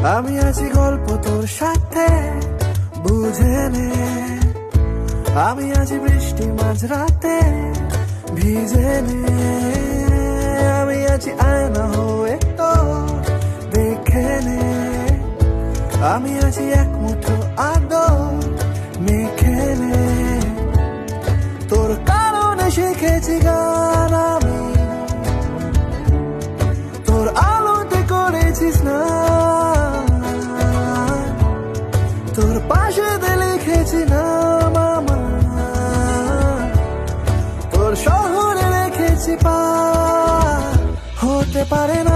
আমি আছি গল্প তোর সাথে, বুঝে নে। আমি আছি বৃষ্টি মাঝরাতে, ভিজে নে। আমি আছি আয়না হয়ে তোর, দেখে নে। আমি আছি এক মুঠো আদর, মেখে নে। তোর কারণে শিখেছি গান আমি, তোর আলোতে করেছি স্নান, তোর পাশে লিখেছি নাম আমার, তোর শহরে রেখেছি পা। হতে পারে না